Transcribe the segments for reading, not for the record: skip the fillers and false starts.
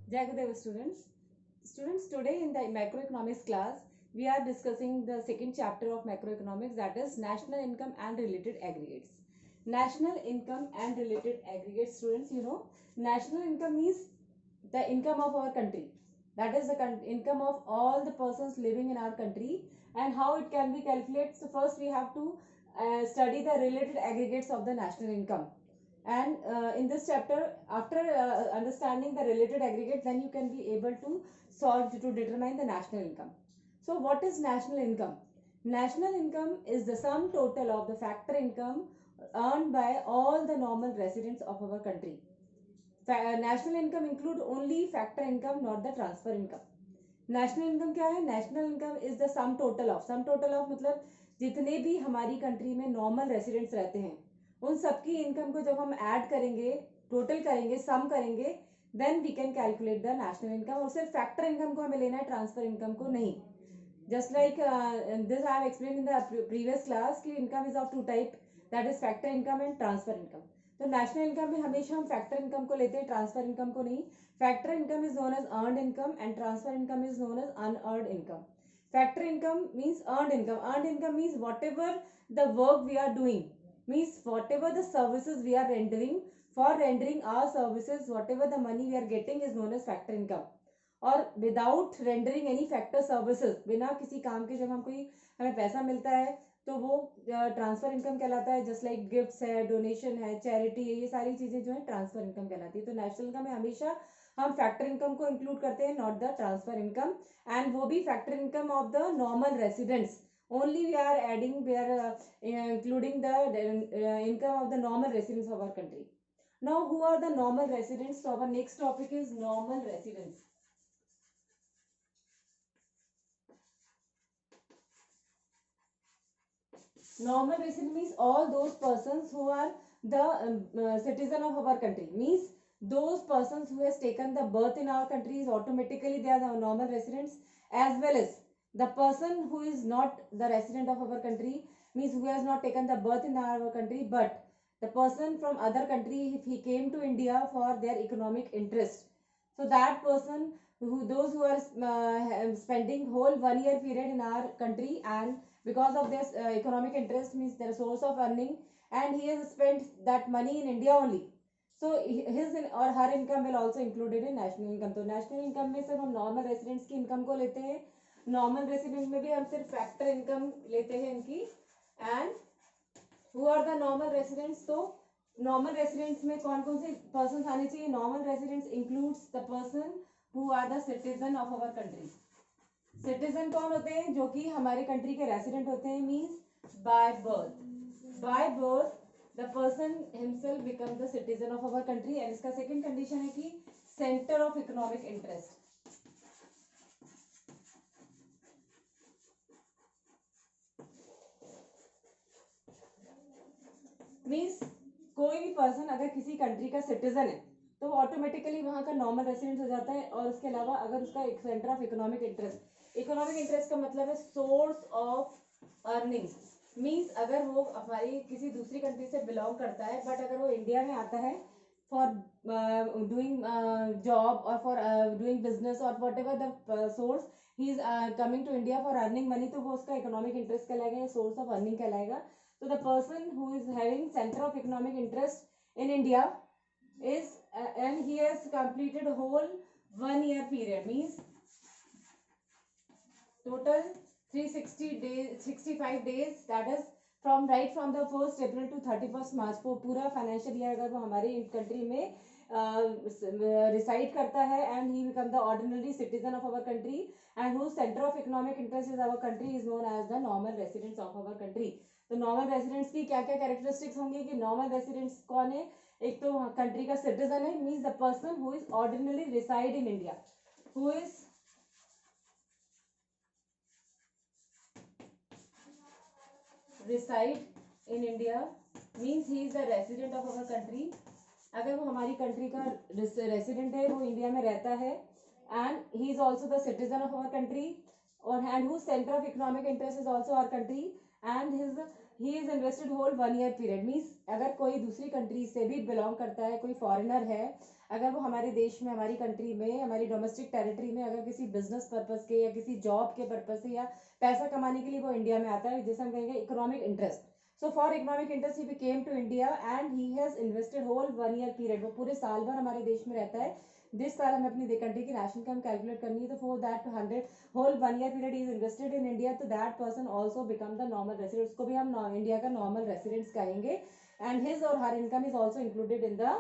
Jai Gurudev students. Students, today in the macroeconomics class, we are discussing the second chapter of macroeconomics, that is national income and related aggregates. National income and related aggregates, students, national income is the income of our country. That is the income of all the persons living in our country, and how it can be calculated. So first we have to study the related aggregates of the national income. And in this chapter, after understanding the related aggregate, then you can be able to solve to determine the national income. So what is national income? National income is the sum total of the factor income earned by all the normal residents of our country. National income include only factor income, not the transfer income. National income क्या है? National income is the sum total of मतलब जितने भी हमारी country में normal residents रहते हैं उन सबकी इनकम को जब हम ऐड करेंगे, टोटल करेंगे, सम करेंगे, then we can calculate the national income. और सिर्फ फैक्टर इनकम को हमें लेना है, ट्रांसफर इनकम को नहीं. Just like this I have explain in the previous class कि income is of two type, that is factor income and transfer income. तो नेशनल इनकम में हमेशा हम फैक्टर इनकम को लेते हैं, ट्रांसफर इनकम को नहीं. Factor income is known as earned income and transfer income is known as unearned income. Factor income means earned income. Earned income means whatever the work we are doing, means whatever the services we are rendering, for rendering our services, whatever the money we are getting is known as factor income. और without rendering any factor services, बिना किसी काम के जब हम कोई हमें पैसा मिलता है तो वो ट्रांसफर इनकम कहलाता है. जस्ट लाइक गिफ्ट्स है, डोनेशन है, चैरिटी है, ये सारी चीजें जो है ट्रांसफर इनकम कहलाती है. तो नेशनल इनकम में हमेशा हम फैक्टर इनकम को इंक्लूड करते हैं, not the transfer income. And वो भी factor income of the normal residents. Only we are adding, we are including the income of the normal residents of our country. Now who are the normal residents? तो our next topic is normal residents. Normal resident means all those persons who are the citizen of our country. Means those persons who has taken the birth in our country is automatically they are the normal residents, as well as the person who is not the resident of our country, means who has not taken the birth in our country, but the person from other country, if he came to India for their economic interest, so that person, those who are spending whole 1 year period in our country, and because of this economic interest, means their source of earning, and he has spent that money in India only, so his or her income will also included in national income. तो national income में सिर्फ हम normal residents की income को लेते हैं, normal resident में भी हम सिर्फ factor income लेते हैं इनकी. and who are the normal residents? तो नॉर्मल रेसिडेंट्स में कौन कौन से पर्सन आने चाहिए? Normal residents includes the person who are the citizen of our country. Citizen कौन होते हैं? जो कि हमारे कंट्री के रेसिडेंट होते हैं. Means by birth the person himself become the citizen of our country. And इसका सेकंड कंडीशन है कि centre of economic interest. Means कोई भी पर्सन अगर किसी कंट्री का सिटीजन है तो ऑटोमेटिकली वहां का नॉर्मल रेसिडेंट हो जाता है. और उसके अलावा अगर उसका एक सेंटर ऑफ इकोनॉमिक इंटरेस्ट का मतलब है सोर्स ऑफ अर्निंग्स. मींस अगर वो हमारी किसी दूसरी कंट्री से बिलोंग करता है, बट अगर वो इंडिया में आता है फॉर डूइंग जॉब और फॉर डूइंग बिजनेस और whatever the source, he is coming to India for earning money, तो वो उसका इकोनॉमिक इंटरेस्ट कहलाएगा या सोर्स ऑफ अर्निंग कहलाएगा. So the person who is having center of economic interest in India is and he has completed a whole 1 year period, means total 360 days, 65 days, that is from right from the 1st April to 31st March. वो पूरा financial year अगर वो हमारी country में reside करता है, and he become the ordinary citizen of our country, and who centre of economic interest is our country, is known as the normal residents of our country. तो normal residents की क्या क्या characteristics होंगी कि normal residents कौन है? एक तो कंट्री का सिटीजन है, means the person who is ordinary reside in India, who is reside in India, means he is the resident of our country. अगर वो हमारी कंट्री का रेसिडेंट है, वो इंडिया में रहता है, and he is also the citizen of our country, और and who centre of economic interest is also our country, and he is invested whole 1 year period. मीन्स अगर कोई दूसरी कंट्री से भी बिलोंग करता है, कोई फॉरेनर है अगर वो हमारे देश में, हमारी कंट्री में, हमारी डोमेस्टिक टेरिटरी में अगर किसी बिजनेस पर्पस के या किसी जॉब के पर्पस से या पैसा कमाने के लिए वो इंडिया में आता है, जैसे हम कहेंगे economic interest. So for economic interest he came to India and he has invested whole 1 year period. वो पूरे साल भर हमारे देश में रहता है. जिस साल हमें अपनी कंट्री की नेशनल इनकम कैलकुलेट करनी है, तो for that 100 whole 1 year period is invested in India, तो that person also become the normal resident. उसको भी हम इंडिया का नॉर्मल रेसिडेंट्स कहेंगे. एंड हिज और her income is also included in the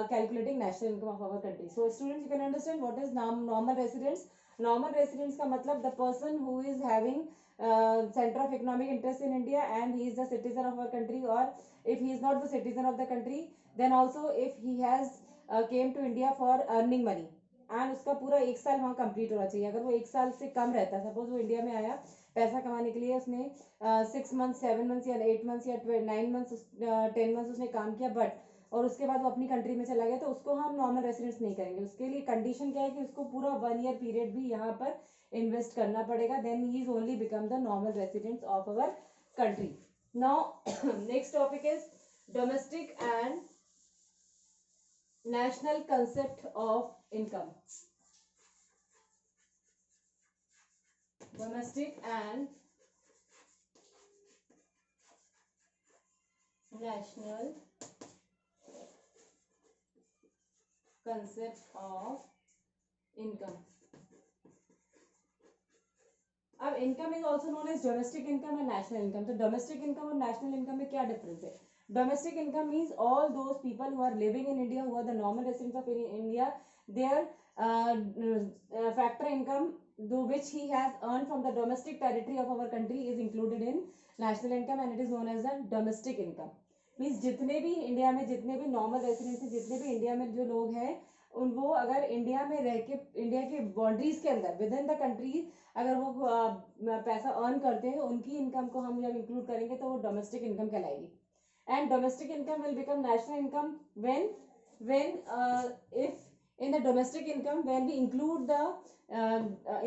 calculating national income of our country. So students, you can understand what is normal residence. Normal residence का मतलब the person who is having center of economic interest in India and he is the citizen of our country, or if he is not the citizen of the country, then also if he has came to India for earning money and उसका पूरा 1 साल वहाँ complete होना चाहिए. अगर वो 1 साल से कम रहता है, सपोज वो इंडिया में आया पैसा कमाने के लिए, उसने 6 मंथ 7 मंथ्स या 8 मंथ्स या 9 मंथ्स 10 मंथ्स उसने काम किया, बट और उसके बाद वो अपनी कंट्री में चला गया, तो उसको हम नॉर्मल रेसिडेंस नहीं करेंगे. उसके लिए कंडीशन क्या है कि उसको पूरा 1 ईयर पीरियड भी यहाँ पर इन्वेस्ट करना पड़ेगा. Then he is only become the normal residents of our country. Now next topic is domestic and national concept of income. Domestic and national concept of income. अब income is also known as domestic income and national income. तो domestic income और national income में क्या difference है? Domestic income means all those people who are living in India, who are the normal residents of India, there factor income which he has earned from the domestic territory of our country is included in national income and it is known as the domestic income. Means जितने भी India में, जितने भी normal residents हैं, जितने भी India में जो लोग हैं, उन वो अगर इंडिया में रह के इंडिया के बाउंड्रीज के अंदर विद इन द कंट्री अगर वो पैसा अर्न करते हैं, उनकी इनकम को हम जब इंक्लूड करेंगे तो वो डोमेस्टिक इनकम कहलाएगी. And domestic income will become national income when if in the domestic income when we include the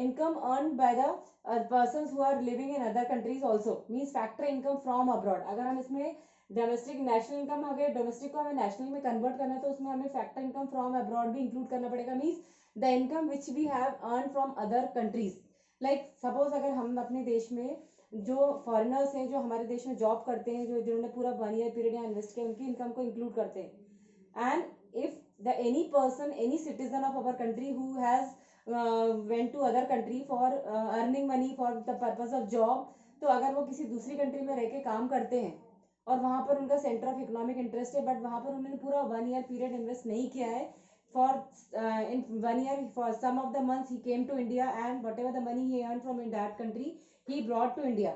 income earned by the persons who are living in other countries also, means factor income from abroad. अगर हम इसमें domestic national income, अगर domestic को हमें national में convert करना है तो उसमें हमें फैक्टर इनकम फ्रॉम अब्रॉड भी इंक्लूड करना पड़ेगा. Means the income which we have earn from other countries. Like suppose अगर हम अपने देश में जो फॉरेनर्स हैं, जो हमारे देश में जॉब करते हैं, जो जिन्होंने पूरा 1 ईयर पीरियड यहाँ इन्वेस्ट किया, उनकी इनकम को इंक्लूड करते हैं. And if the any person, any citizen of our country who has went to other country for earning money for the purpose of job, तो अगर वो किसी दूसरी कंट्री में रह के काम करते हैं और वहाँ पर उनका सेंटर ऑफ इकोनॉमिक इंटरेस्ट है, बट वहाँ पर उन्होंने पूरा 1 ईयर पीरियड इन्वेस्ट नहीं किया है, for in 1 year for some of the months he came to India and whatever the money he earn from in that country he brought to India,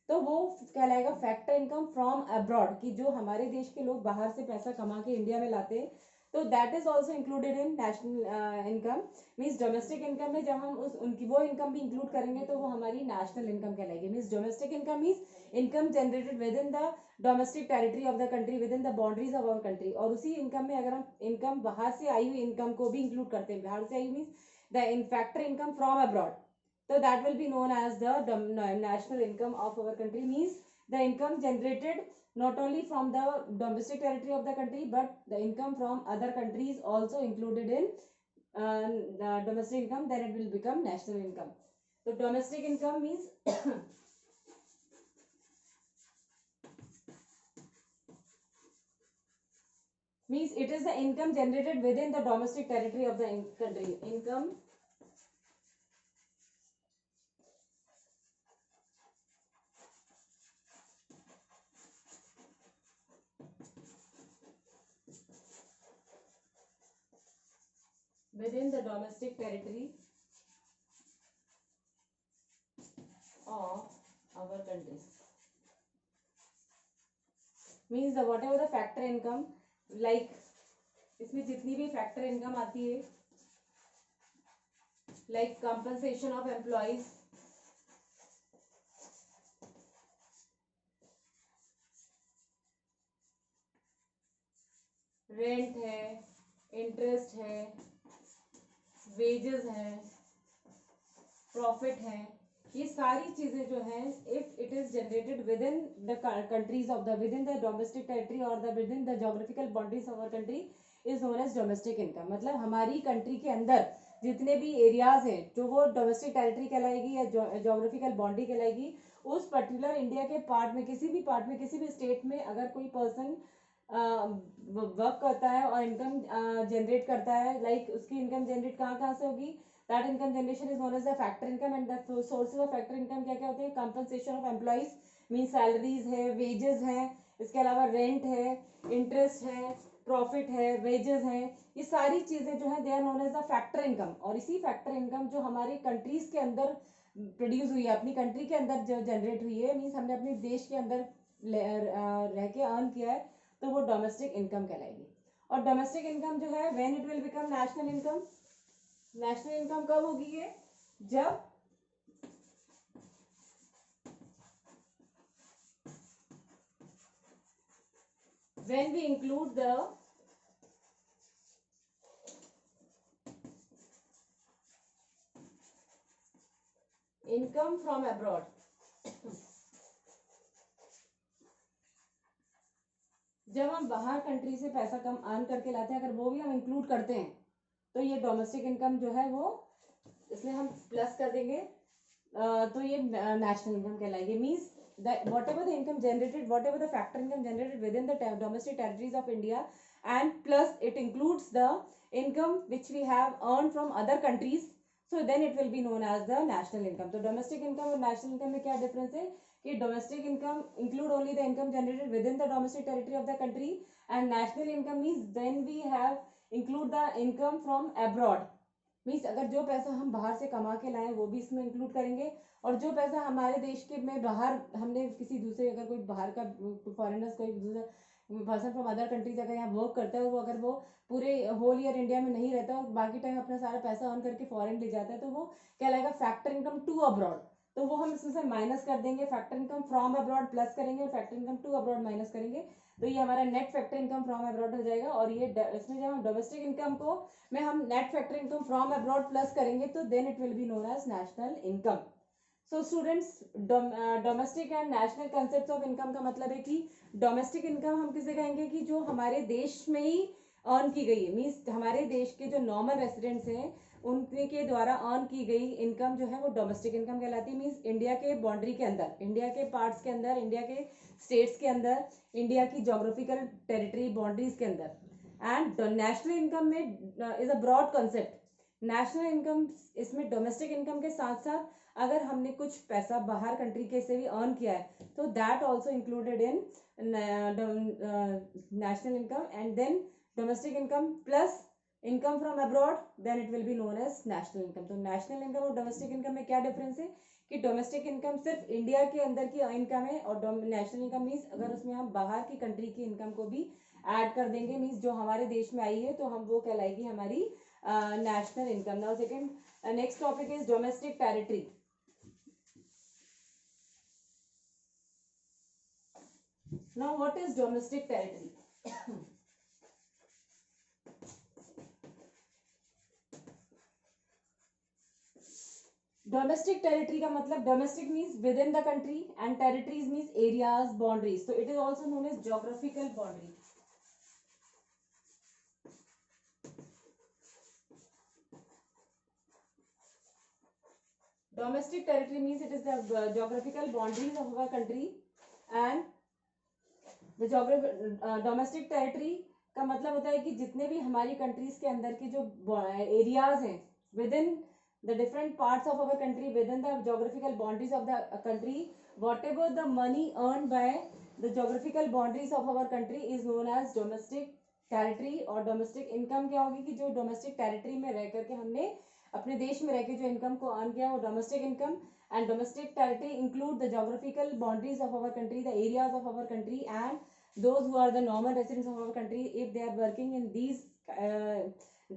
तो वो कहलाएगा फैक्टर इनकम फ्रॉम अब्रॉड, कि जो हमारे देश के लोग बाहर से पैसा कमा के इंडिया में लाते हैं, तो that is also included in national income. Means domestic income में जब हम उनकी वो इनकम भी इंक्लूड करेंगे तो वो हमारी नेशनल इनकम कहलाएगी. Means domestic income means income generated within the domestic territory of the country, within the boundaries of our country. और उसी इनकम में अगर हम इनकम बाहर से आई हुई इनकम को भी इंक्लूड करते हैं, बाहर से I means the in factor income from abroad, so that will be known as the national income of our country. Means the income generated not only from the domestic territory of the country, but the income from other countries also included in domestic income, then it will become national income. So domestic income means means it is the income generated within the domestic territory of the country. Income within the domestic territory of our countries. Means the whatever the factor income, like इसमें जितनी भी factor income आती है, like compensation of employees, rent है, interest है, wages हैं, profit है, ये सारी चीजें जो हैं, if it is generated within the countries of the within the domestic territory और the within the geographical boundaries of our country, is known as domestic income. मतलब हमारी कंट्री के अंदर जितने भी एरियाज हैं जो वो डोमेस्टिक टेरिटरी कहलाएगी या जोग्राफिकल बाउंड्री कहलाएगी, उस पर्टिकुलर इंडिया के पार्ट में, किसी भी पार्ट में, किसी भी स्टेट में अगर कोई पर्सन वर्क करता है और इनकम जनरेट करता है, लाइक उसकी इनकम जनरेट कहाँ कहाँ से होगी, that income generation is known as the factor income. And the sources of factor income क्या क्या होते हैं? Compensation of employees mean salaries है, वेजेस हैं, इसके अलावा रेंट है, इंटरेस्ट है, प्रॉफिट है, वेजेस हैं, ये सारी चीजें जो है they are known as the factor income. और इसी फैक्टर इनकम जो हमारी कंट्रीज के अंदर प्रोड्यूस हुई है, अपनी कंट्री के अंदर जो जनरेट हुई है, मीन्स हमने अपने देश के अंदर रह के अर्न किया है, तो वो डोमेस्टिक इनकम कहलाएगी। और डोमेस्टिक इनकम जो है when it will become national income, national income कब होगी ये? जब when we include the income from abroad, जब हम बाहर कंट्री से पैसा कम अर्न करके लाते हैं, अगर वो भी हम इंक्लूड करते हैं, तो ये डोमेस्टिक इनकम जो है वो, इसमें हम प्लस कर देंगे, तो ये नेशनल इनकम कहलाएगी। Means whatever the income generated, whatever the factor income generated within the domestic territories of India, and plus it includes the income which we have earned from other countries, so then it will be known as the national income. तो domestic income और national income में क्या difference है कि domestic income include only the income generated within the domestic territory of the country, and national income means then we have include the income from abroad, means अगर जो पैसा हम बाहर से कमा के लाए वो भी इसमें इंक्लूड करेंगे, और जो पैसा हमारे देश के में बाहर हमने किसी दूसरे, अगर कोई बाहर का फॉरेनर्स, कोई दूसरा पर्सन फ्रॉम अदर कंट्रीज अगर यहाँ वर्क करता है, वो अगर वो पूरे होल ईयर इंडिया में नहीं रहता और बाकी टाइम अपना सारा पैसा अर्न करके फॉरेन ले जाता है, तो वो क्या लगेगा? Factor income to abroad. तो वो हम इसमें से माइनस कर देंगे, factor income from abroad plus करेंगे और factor income to abroad minus करेंगे, तो ये हमारा net factor income from abroad हो जाएगा। और ये इसमें जब हम डोमेस्टिक इनकम को में हम net factor income from abroad plus करेंगे, तो then it will be known as national income. So students, domestic and national concept of income का मतलब है कि डोमेस्टिक इनकम हम किसे कहेंगे कि जो हमारे देश में ही अर्न की गई है, मीन्स हमारे देश के जो नॉर्मल रेसिडेंट्स हैं उनके द्वारा अर्न की गई इनकम जो है वो डोमेस्टिक इनकम कहलाती है। मीन्स इंडिया के बाउंड्री के अंदर, इंडिया के पार्ट्स के अंदर, इंडिया के स्टेट्स के अंदर, इंडिया की जोग्राफिकल टेरिटरी बाउंड्रीज के अंदर। एंड नेशनल इनकम में is a broad concept. National income इसमें डोमेस्टिक इनकम के साथ साथ अगर हमने कुछ पैसा बाहर कंट्री के से भी अर्न किया है, तो that also included in national income, and then domestic income plus income from abroad, then it will be known as national income. तो नेशनल इनकम और डोमेस्टिक इनकम में क्या डिफरेंस है कि डोमेस्टिक इनकम सिर्फ इंडिया के अंदर की इनकम है, और नेशनल इनकम मीन्स अगर उसमें हम बाहर की कंट्री की इनकम को भी ऐड कर देंगे, मीन्स जो हमारे देश में आई है, तो हम वो कहलाएगी हमारी national income. Now second, next topic is domestic territory. Now what is domestic territory? Domestic territory का मतलब, domestic means within the country and territories means areas, boundaries, तो it is also known as geographical boundary. Domestic territory means it is the geographical boundaries of our country, and the domestic territory का मतलब होता है कि जितने भी हमारी countries के अंदर के जो एरियाज हैं with in the different parts of our country, within the geographical boundaries of the country, whatever the money earned by the geographical boundaries of our country is known as domestic territory। और domestic income क्या होगी कि जो domestic territory में रह करके हमने अपने देश में रह के जो इनकम को अर्न किया वो domestic income. And domestic territory include the geographical boundaries of our country, the areas of our country, and those who are the normal residents of our country, if they are working in these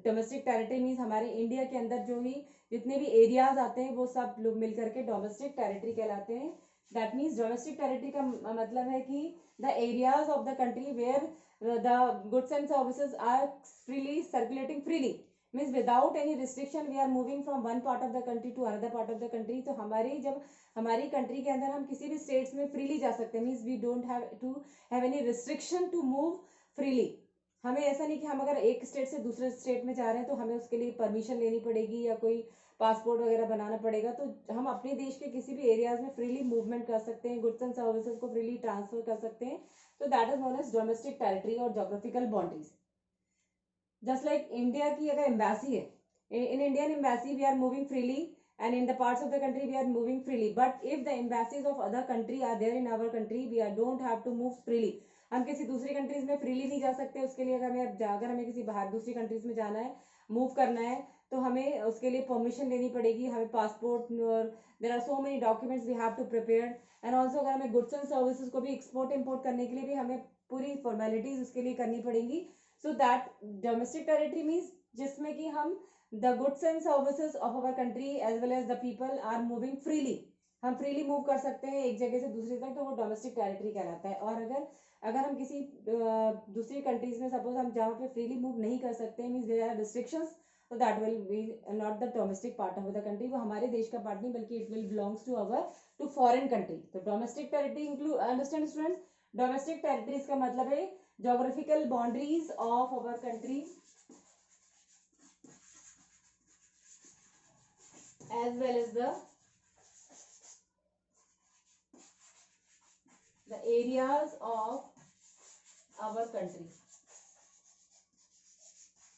domestic territory means हमारे India के अंदर जो भी जितने भी areas आते हैं वो सब लोग मिल करके डोमेस्टिक टेरिटरी कहलाते हैं। दैट मीन्स डोमेस्टिक टेरिटरी का मतलब है कि the areas of the country where the goods and services are freely circulating freely, means without any restriction we are moving from one part of the country to another part of the country. तो हमारी जब हमारी country के अंदर हम किसी भी states में फ्रीली जा सकते हैं, means we don't have to have any restriction to move freely. हमें ऐसा नहीं कि हम अगर एक स्टेट से दूसरे स्टेट में जा रहे हैं तो हमें उसके लिए परमिशन लेनी पड़ेगी या कोई पासपोर्ट वगैरह बनाना पड़ेगा। तो हम अपने देश के किसी भी एरियाज में फ्रीली मूवमेंट कर सकते हैं, गुड्स एंड सर्विसेज को फ्रीली ट्रांसफर कर सकते हैं। तो that is known as domestic territory और geographical boundaries. Just like India की अगर एम्बेसी है, in Indian embassy we are moving freely, and in the parts of the country we are moving freely, but if the embassies of other country are there in our country, we are don't have to move freely. हम किसी दूसरी countries में freely नहीं जा सकते। उसके लिए अगर हमें किसी बाहर दूसरी कंट्रीज में जाना है, मूव करना है, तो हमें उसके लिए परमिशन लेनी पड़ेगी, हमें पासपोर्ट और there are so many documents we have to prepare. And also अगर हमें गुड्स एंड सर्विसेज को भी एक्सपोर्ट इम्पोर्ट करने के लिए भी हमें पूरी फॉर्मेलिटीज उसके लिए करनी पड़ेंगी। So that domestic territory means जिसमें कि हम the goods and services of our country as well as the people are moving freely, हम फ्रीली मूव कर सकते हैं एक जगह से दूसरी तक, तो वो डोमेस्टिक टेरिटरी कहलाता है। और अगर हम किसी दूसरी कंट्रीज में सपोज हम जहाँ पे फ्रीली मूव नहीं कर सकते, मीन्स देयर आर रिस्ट्रिक्शंस, तो that will be not the domestic part of the country, वो हमारे देश का पार्ट नहीं बल्कि it will belongs to our to foreign country. तो domestic territory include, understand students, domestic territories का मतलब है geographical boundaries of our country as well as the areas of our country,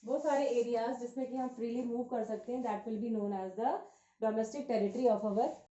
वो सारे एरियाज जिसमें कि हम फ्रीली मूव कर सकते हैं, that will be known as the domestic territory of our